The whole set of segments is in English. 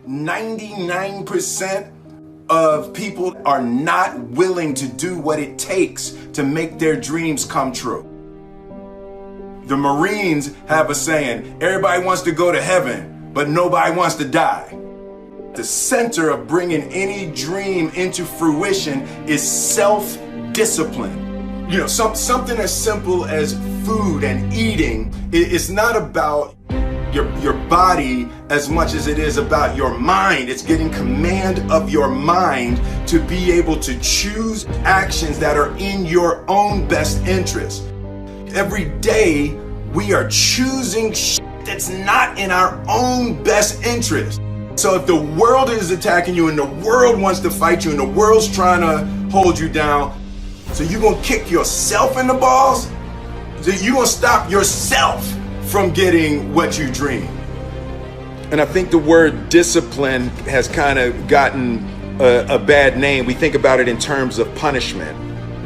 99% of people are not willing to do what it takes to make their dreams come true. The Marines have a saying, everybody wants to go to heaven, but nobody wants to die. The center of bringing any dream into fruition is self-discipline. You know, something as simple as food and eating is not about your body as much as it is about your mind. It's getting command of your mind to be able to choose actions that are in your own best interest. Every day we are choosing shit that's not in our own best interest. So if the world is attacking you and the world wants to fight you and the world's trying to hold you down, so you're gonna kick yourself in the balls? So you're gonna stop yourself from getting what you dream. And I think the word discipline has kind of gotten a bad name. We think about it in terms of punishment.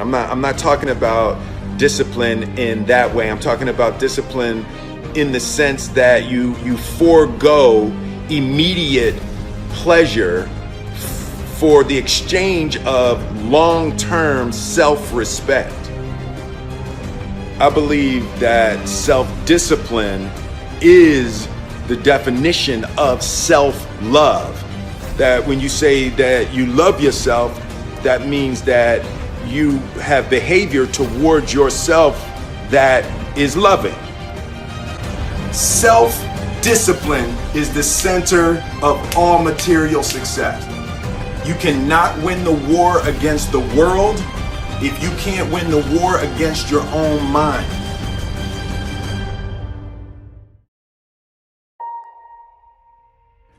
I'm not talking about discipline in that way. I'm talking about discipline in the sense that you forego immediate pleasure for the exchange of long-term self-respect. I believe that self-discipline is the definition of self-love. That when you say that you love yourself, that means that you have behavior towards yourself that is loving. Self-discipline is the center of all material success. You cannot win the war against the world if you can't win the war against your own mind.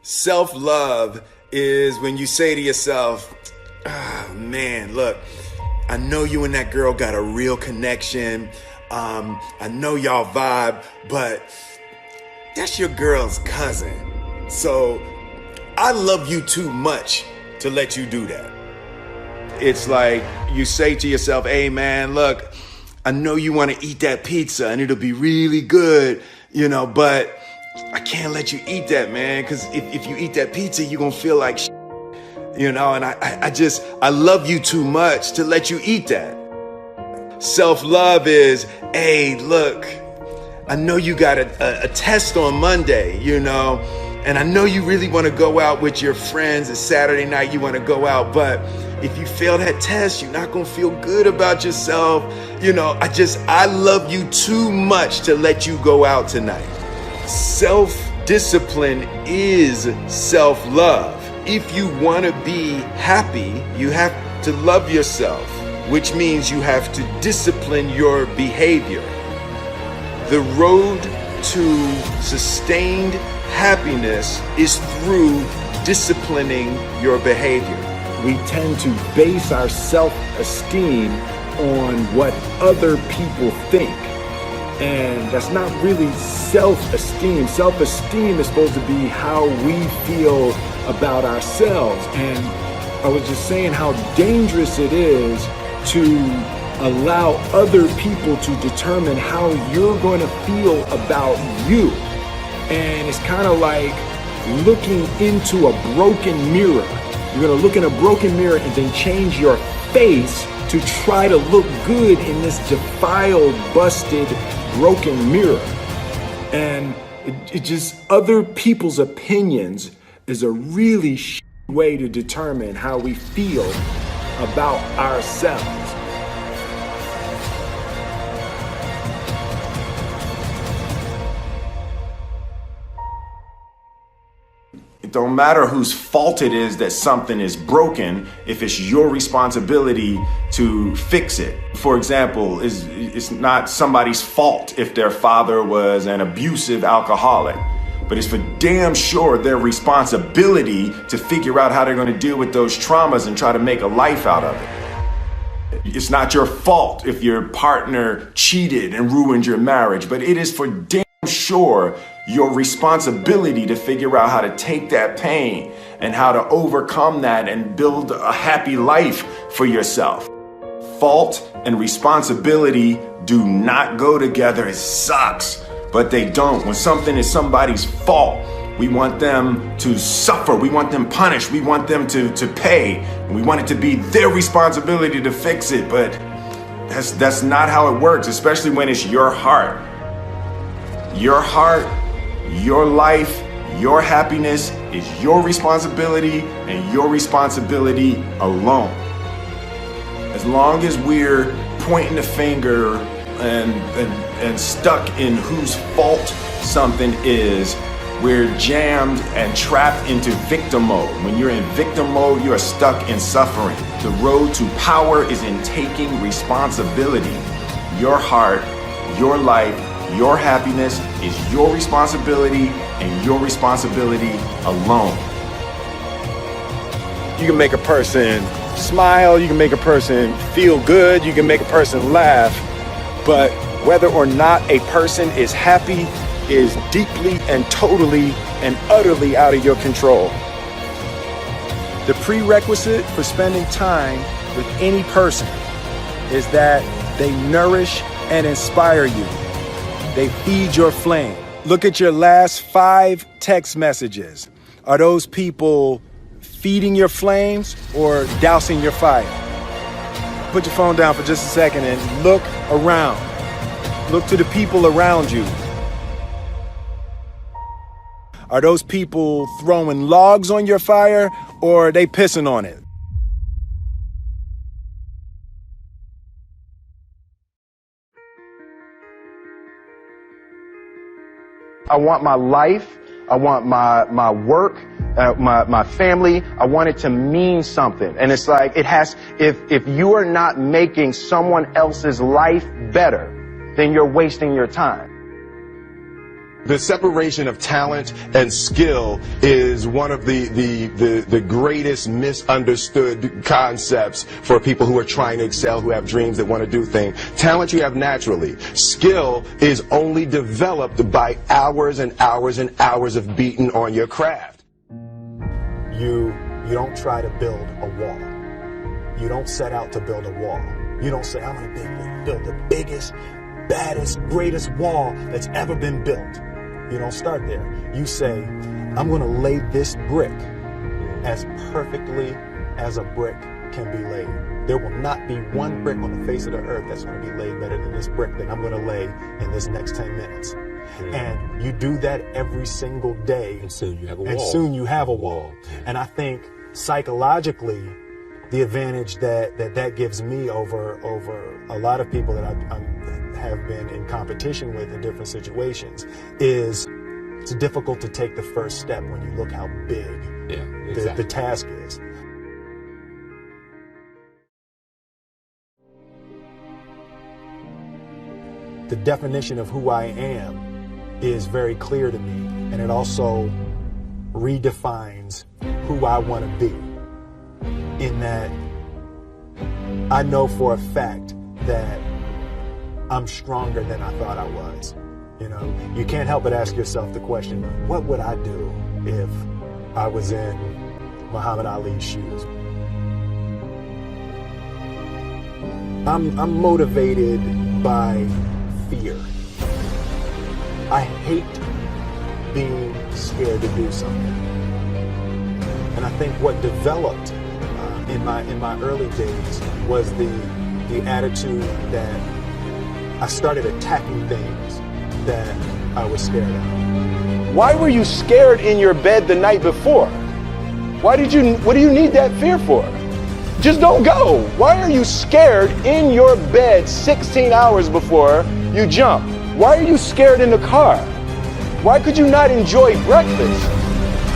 Self-love is when you say to yourself, oh man, look, I know you and that girl got a real connection. I know y'all vibe, but that's your girl's cousin. So I love you too much to let you do that. It's like you say to yourself, hey man, look, I know you want to eat that pizza and it'll be really good, you know, but I can't let you eat that, man, because if you eat that pizza, you're going to feel like shit, you know, and I love you too much to let you eat that. Self-love is, hey, look, I know you got a test on Monday, you know, and I know you really want to go out with your friends. It's Saturday night, you want to go out, but if you fail that test, you're not going to feel good about yourself. You know, I love you too much to let you go out tonight. Self-discipline is self-love. If you want to be happy, you have to love yourself, which means you have to discipline your behavior. The road to sustained happiness is through disciplining your behavior. We tend to base our self-esteem on what other people think. And that's not really self-esteem. Self-esteem is supposed to be how we feel about ourselves. And I was just saying how dangerous it is to allow other people to determine how you're going to feel about you. And it's kind of like looking into a broken mirror. You're going to look in a broken mirror and then change your face to try to look good in this defiled, busted, broken mirror. And it just, other people's opinions is a really way to determine how we feel about ourselves. It don't matter whose fault it is that something is broken if it's your responsibility to fix it. For example, it's not somebody's fault if their father was an abusive alcoholic, but it's for damn sure their responsibility to figure out how they're going to deal with those traumas and try to make a life out of it. It's not your fault if your partner cheated and ruined your marriage, but it is for damn sure your responsibility to figure out how to take that pain and how to overcome that and build a happy life for yourself. Fault and responsibility do not go together. It sucks, but they don't. When something is somebody's fault, We want them to suffer. We want them punished. We want them to pay. And we want it to be their responsibility to fix it. But that's not how it works, especially when it's your heart. Your heart, your life, your happiness is your responsibility and your responsibility alone. As long as we're pointing the finger and stuck in whose fault something is, we're jammed and trapped into victim mode. When you're in victim mode, you are stuck in suffering. The road to power is in taking responsibility. Your heart, your life, your happiness is your responsibility and your responsibility alone. You can make a person smile, you can make a person feel good, you can make a person laugh, but whether or not a person is happy is deeply and totally and utterly out of your control. The prerequisite for spending time with any person is that they nourish and inspire you. They feed your flame. Look at your last 5 text messages. Are those people feeding your flames or dousing your fire? Put your phone down for just a second and look around. Look to the people around you. Are those people throwing logs on your fire or are they pissing on it? I want my life, I want my work, my family, I want it to mean something. And it's like, if you are not making someone else's life better, then you're wasting your time. The separation of talent and skill is one of the greatest misunderstood concepts for people who are trying to excel, who have dreams, that want to do things. Talent you have naturally. Skill is only developed by hours and hours and hours of beating on your craft. You don't try to build a wall. You don't set out to build a wall. You don't say, I'm going to build the biggest, baddest, greatest wall that's ever been built. You don't start there. You say, I'm going to lay this brick as perfectly as a brick can be laid. There will not be one brick on the face of the earth that's going to be laid better than this brick that I'm going to lay in this next 10 minutes. And you do that every single day. And soon you have a wall. And soon you have a wall. And I think psychologically, the advantage that gives me over a lot of people that I have been in competition with in different situations is it's difficult to take the first step when you look how big the task is. The definition of who I am is very clear to me, and it also redefines who I want to be, in that I know for a fact that I'm stronger than I thought I was. You know, you can't help but ask yourself the question, what would I do if I was in Muhammad Ali's shoes? I'm motivated by fear. I hate being scared to do something. And I think what developed in my early days was the attitude that I started attacking things that I was scared of. Why were you scared in your bed the night before? What do you need that fear for? Just don't go. Why are you scared in your bed 16 hours before you jump? Why are you scared in the car? Why could you not enjoy breakfast?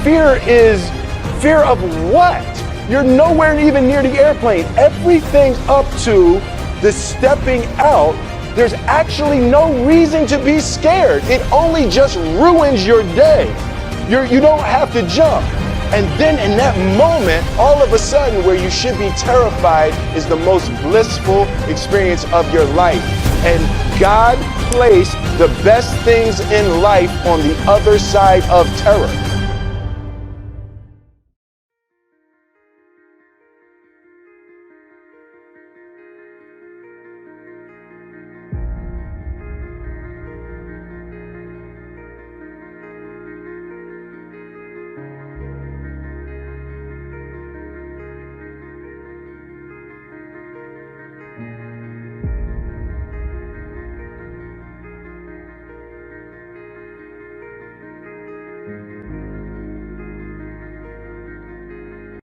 Fear of what? You're nowhere even near the airplane. Everything's up to the stepping out. There's actually no reason to be scared. It only just ruins your day. You don't have to jump. And then in that moment, all of a sudden, where you should be terrified is the most blissful experience of your life. And God placed the best things in life on the other side of terror.